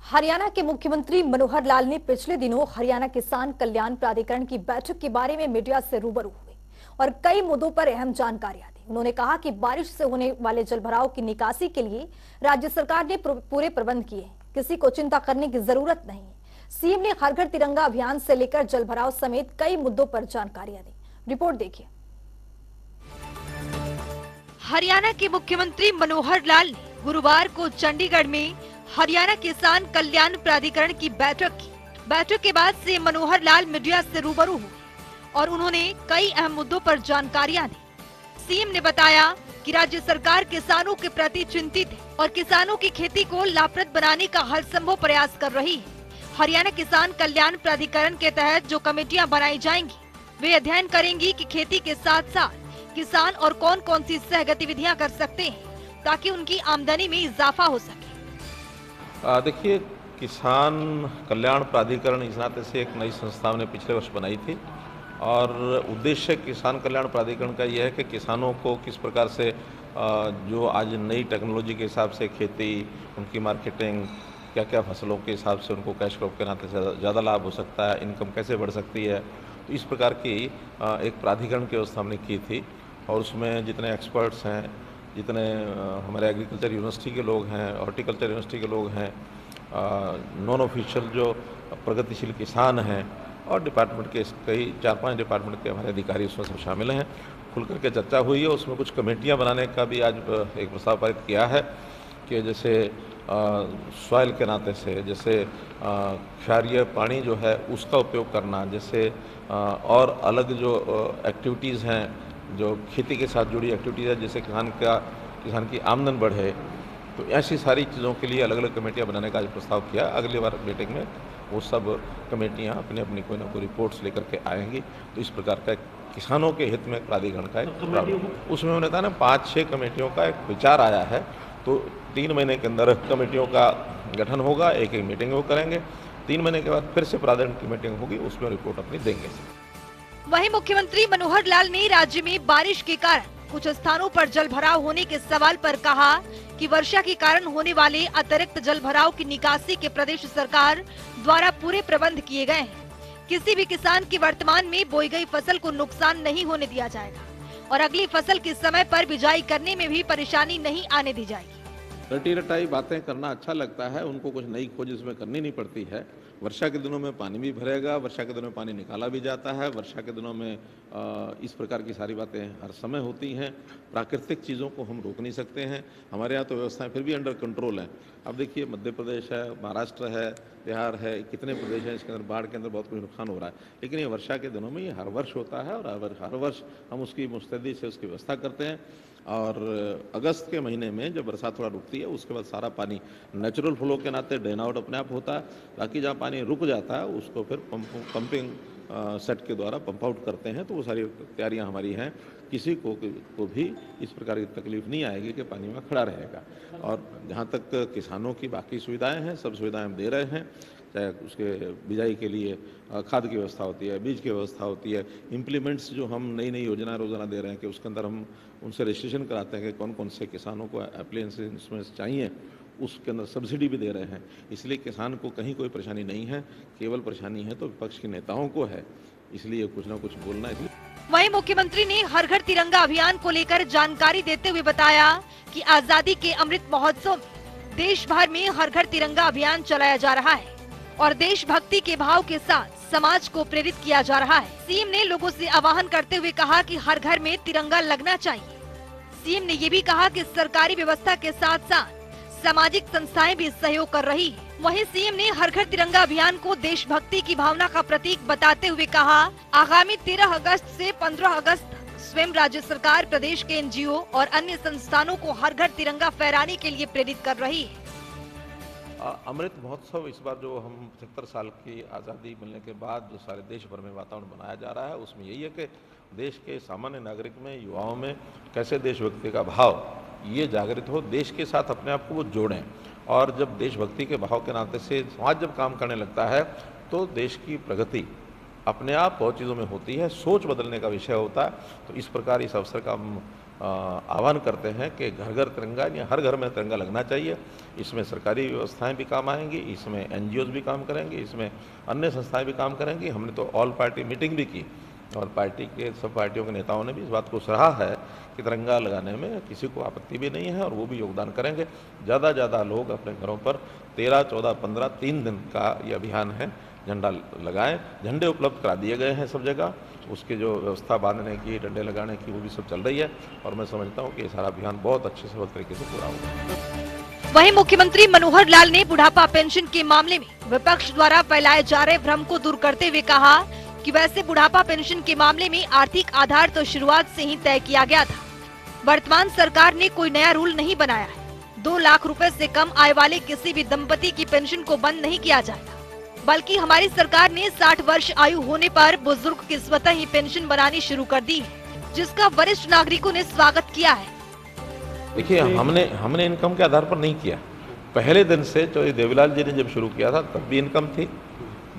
हरियाणा के मुख्यमंत्री मनोहर लाल ने पिछले दिनों हरियाणा किसान कल्याण प्राधिकरण की बैठक के बारे में मीडिया से रूबरू हुए और कई मुद्दों पर अहम जानकारियां दी। उन्होंने कहा कि बारिश से होने वाले जलभराव की निकासी के लिए राज्य सरकार ने पूरे प्रबंध किए हैं, किसी को चिंता करने की जरूरत नहीं है। सीएम ने हर घर तिरंगा अभियान से लेकर जलभराव समेत कई मुद्दों पर जानकारियां दी। रिपोर्ट देखिए। हरियाणा के मुख्यमंत्री मनोहर लाल ने गुरुवार को चंडीगढ़ में हरियाणा किसान कल्याण प्राधिकरण की बैठक की। बैठक के बाद से मनोहर लाल मीडिया से रूबरू हुए और उन्होंने कई अहम मुद्दों पर जानकारियां दी। सीएम ने बताया कि राज्य सरकार किसानों के प्रति चिंतित है और किसानों की खेती को लाभप्रद बनाने का हर संभव प्रयास कर रही है। हरियाणा किसान कल्याण प्राधिकरण के तहत जो कमेटियां बनाई जाएंगी, वे अध्ययन करेंगी कि खेती के साथ साथ किसान और कौन कौन सी सह गतिविधियाँ कर सकते हैं ताकि उनकी आमदनी में इजाफा हो सके। देखिए, किसान कल्याण प्राधिकरण इस नाते से एक नई संस्था हमने पिछले वर्ष बनाई थी और उद्देश्य किसान कल्याण प्राधिकरण का यह है कि किसानों को किस प्रकार से जो आज नई टेक्नोलॉजी के हिसाब से खेती, उनकी मार्केटिंग, क्या क्या फसलों के हिसाब से उनको कैश क्रॉप के नाते से ज़्यादा लाभ हो सकता है, इनकम कैसे बढ़ सकती है, तो इस प्रकार की एक प्राधिकरण की व्यवस्था हमने की थी। और उसमें जितने एक्सपर्ट्स हैं, जितने हमारे एग्रीकल्चर यूनिवर्सिटी के लोग हैं, हॉर्टिकल्चर यूनिवर्सिटी के लोग हैं, नॉन ऑफिशियल जो प्रगतिशील किसान हैं और डिपार्टमेंट के कई 4-5 डिपार्टमेंट के हमारे अधिकारी उसमें सब शामिल हैं। खुल करके चर्चा हुई है। उसमें कुछ कमेटियां बनाने का भी आज एक प्रस्ताव पारित किया है कि जैसे सॉइल के नाते से, जैसे क्षारीय पानी जो है उसका उपयोग करना, जैसे और अलग जो एक्टिविटीज़ हैं, जो खेती के साथ जुड़ी एक्टिविटीज़ है, जिससे किसान की आमदन बढ़े, तो ऐसी सारी चीज़ों के लिए अलग अलग कमेटियां बनाने का आज प्रस्ताव किया। अगली बार मीटिंग में वो सब कमेटियां अपनी अपनी कोई ना कोई रिपोर्ट्स लेकर के आएंगी। तो इस प्रकार का किसानों के हित में प्राधिकरण का एक उसमें उन्होंने कहा ना 5-6 कमेटियों का एक विचार आया है। तो 3 महीने के अंदर कमेटियों का गठन होगा, एक एक मीटिंग वो करेंगे। 3 महीने के बाद फिर से प्राधिकरण की मीटिंग होगी, उसमें रिपोर्ट अपनी देंगे। वहीं मुख्यमंत्री मनोहर लाल ने राज्य में बारिश के कारण कुछ स्थानों पर जलभराव होने के सवाल पर कहा कि वर्षा के कारण होने वाले अतिरिक्त जलभराव की निकासी के प्रदेश सरकार द्वारा पूरे प्रबंध किए गए हैं। किसी भी किसान की वर्तमान में बोई गई फसल को नुकसान नहीं होने दिया जाएगा और अगली फसल के समय पर बिजाई करने में भी परेशानी नहीं आने दी जाएगी। रटी रटाई बातें करना अच्छा लगता है, उनको कुछ नई खोज इसमें करनी नहीं पड़ती है। वर्षा के दिनों में पानी भी भरेगा, वर्षा के दिनों में पानी निकाला भी जाता है, वर्षा के दिनों में इस प्रकार की सारी बातें हर समय होती हैं। प्राकृतिक चीज़ों को हम रोक नहीं सकते हैं। हमारे यहाँ तो व्यवस्थाएं फिर भी अंडर कंट्रोल हैं। अब देखिए, मध्य प्रदेश है, महाराष्ट्र है, बिहार है, कितने प्रदेश हैं, इसके अंदर बाढ़ के अंदर बहुत कुछ नुकसान हो रहा है। लेकिन ये वर्षा के दिनों में ये हर वर्ष होता है और हर वर्ष हम उसकी मुस्तैदी से उसकी व्यवस्था करते हैं। और अगस्त के महीने में जब बरसात थोड़ा रुकती है, उसके बाद सारा पानी नेचुरल फ्लो के नाते ड्रेन आउट अपने आप होता है। बाकी जहाँ पानी रुक जाता है उसको फिर पंपिंग सेट के द्वारा पंप आउट करते हैं। तो वो सारी तैयारियाँ हमारी हैं। किसी को भी इस प्रकार की तकलीफ नहीं आएगी कि पानी में खड़ा रहेगा। और जहाँ तक किसानों की बाकी सुविधाएं हैं, सब सुविधाएं हम दे रहे हैं। चाहे उसके बिजाई के लिए खाद की व्यवस्था होती है, बीज की व्यवस्था होती है, इम्प्लीमेंट्स जो हम नई नई योजना रोज़ाना दे रहे हैं कि उसके अंदर हम उनसे रजिस्ट्रेशन कराते हैं कि कौन कौन से किसानों को एप्लायंसेस चाहिए, उसके अंदर सब्सिडी भी दे रहे हैं। इसलिए किसान को कहीं कोई परेशानी नहीं है। केवल परेशानी है तो विपक्ष के नेताओं को है, इसलिए कुछ ना कुछ बोलना है। वहीं मुख्यमंत्री ने हर घर तिरंगा अभियान को लेकर जानकारी देते हुए बताया कि आजादी के अमृत महोत्सव में देश भर में हर घर तिरंगा अभियान चलाया जा रहा है और देशभक्ति के भाव के साथ समाज को प्रेरित किया जा रहा है। सीएम ने लोगों से आह्वान करते हुए कहा कि हर घर में तिरंगा लगना चाहिए। सीएम ने ये भी कहा कि सरकारी व्यवस्था के साथ साथ सामाजिक संस्थाएं भी सहयोग कर रही है। वहीं सीएम ने हर घर तिरंगा अभियान को देशभक्ति की भावना का प्रतीक बताते हुए कहा, आगामी 13 अगस्त से 15 अगस्त स्वयं राज्य सरकार प्रदेश के एनजीओ और अन्य संस्थानों को हर घर तिरंगा फहराने के लिए प्रेरित कर रही है। अमृत महोत्सव इस बार जो हम 75 साल की आज़ादी मिलने के बाद जो सारे देश भर में वातावरण बनाया जा रहा है, उसमें यही है कि देश के सामान्य नागरिक में, युवाओं में कैसे देशभक्ति का भाव ये जागृत हो, देश के साथ अपने आप को वो जोड़ें। और जब देशभक्ति के भाव के नाते से समाज जब काम करने लगता है तो देश की प्रगति अपने आप बहुत चीज़ों में होती है, सोच बदलने का विषय होता है। तो इस प्रकार इस अवसर का हम आह्वान करते हैं कि घर घर तिरंगा या हर घर में तिरंगा लगना चाहिए। इसमें सरकारी व्यवस्थाएं भी काम आएंगी, इसमें एनजीओज भी काम करेंगे, इसमें अन्य संस्थाएं भी काम करेंगी। हमने तो ऑल पार्टी मीटिंग भी की और पार्टी के सब पार्टियों के नेताओं ने भी इस बात को सराहा है कि तिरंगा लगाने में किसी को आपत्ति भी नहीं है और वो भी योगदान करेंगे। ज़्यादा ज़्यादा लोग अपने घरों पर 13, 14, 15 3 दिन का ये अभियान है, झंडा लगाएं। झंडे उपलब्ध करा दिए गए हैं सब जगह, उसकी जो व्यवस्था बांधने की, डंडे लगाने की, वो भी सब चल रही है और मैं समझता हूँ कि ये सारा अभियान बहुत अच्छे से तरीके से पूरा होगा। वहीं मुख्यमंत्री मनोहर लाल ने बुढ़ापा पेंशन के मामले में विपक्ष द्वारा फैलाए जा रहे भ्रम को दूर करते हुए कहा कि वैसे बुढ़ापा पेंशन के मामले में आर्थिक आधार तो शुरुआत से ही तय किया गया था। वर्तमान सरकार ने कोई नया रूल नहीं बनाया है। 2 लाख रुपए से कम आय वाले किसी भी दंपति की पेंशन को बंद नहीं किया जाएगा, बल्कि हमारी सरकार ने 60 वर्ष आयु होने पर बुजुर्ग की स्वतः ही पेंशन बनानी शुरू कर दी है, जिसका वरिष्ठ नागरिकों ने स्वागत किया है। देखिए, हमने इनकम के आधार पर नहीं किया। पहले दिन से जो देवीलाल जी ने जब शुरू किया था तब भी इनकम थी,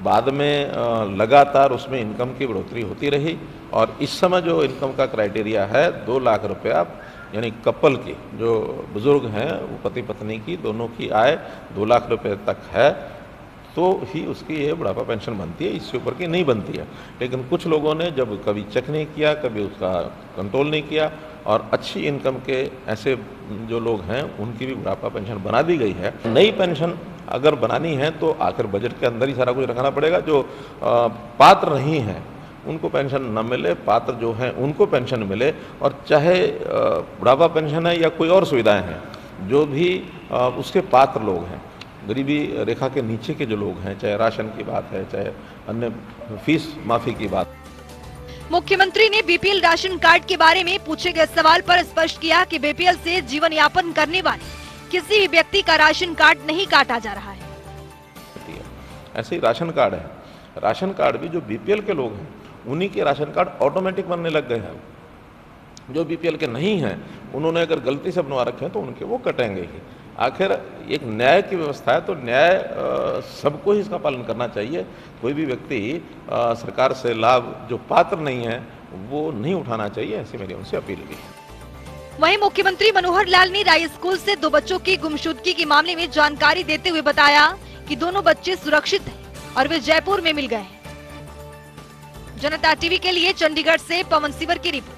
बाद में लगातार उसमें इनकम की बढ़ोतरी होती रही और इस समय जो इनकम का क्राइटेरिया है 2 लाख रुपया, यानी कपल की, जो बुजुर्ग हैं वो पति पत्नी की दोनों की आय 2 लाख रुपए तक है तो ही उसकी ये बुढ़ापा पेंशन बनती है, इससे ऊपर की नहीं बनती है। लेकिन कुछ लोगों ने जब कभी चेक नहीं किया, कभी उसका कंट्रोल नहीं किया और अच्छी इनकम के ऐसे जो लोग हैं उनकी भी बुढ़ापा पेंशन बना दी गई है। नई पेंशन अगर बनानी है तो आखिर बजट के अंदर ही सारा कुछ रखना पड़ेगा। जो पात्र नहीं हैं उनको पेंशन न मिले, पात्र जो हैं उनको पेंशन मिले और चाहे बुढ़ापा पेंशन है या कोई और सुविधाएं हैं, जो भी उसके पात्र लोग हैं, गरीबी रेखा के नीचे के जो लोग हैं, चाहे राशन की बात है, चाहे अन्य फीस माफी की बात। मुख्यमंत्री ने बीपीएल राशन कार्ड के बारे में पूछे गए सवाल पर स्पष्ट किया कि बीपीएल से जीवन यापन करने वाले किसी भी व्यक्ति का राशन कार्ड नहीं काटा जा रहा है। ऐसे ही राशन कार्ड है, राशन कार्ड भी जो बीपीएल के लोग हैं उन्हीं के राशन कार्ड ऑटोमेटिक बनने लग गए हैं। जो बीपीएल के नहीं हैं उन्होंने अगर गलती से बनवा रखे हैं तो उनके वो कटेंगे ही। आखिर एक न्याय की व्यवस्था है तो न्याय सबको ही इसका पालन करना चाहिए। कोई भी व्यक्ति सरकार से लाभ जो पात्र नहीं है वो नहीं उठाना चाहिए, ऐसी मेरी उनसे अपील भी है। वहीं मुख्यमंत्री मनोहर लाल ने राय स्कूल से 2 बच्चों की गुमशुदगी के मामले में जानकारी देते हुए बताया कि दोनों बच्चे सुरक्षित हैं और वे जयपुर में मिल गए हैं। जनता टीवी के लिए चंडीगढ़ से पवन सिवर की रिपोर्ट।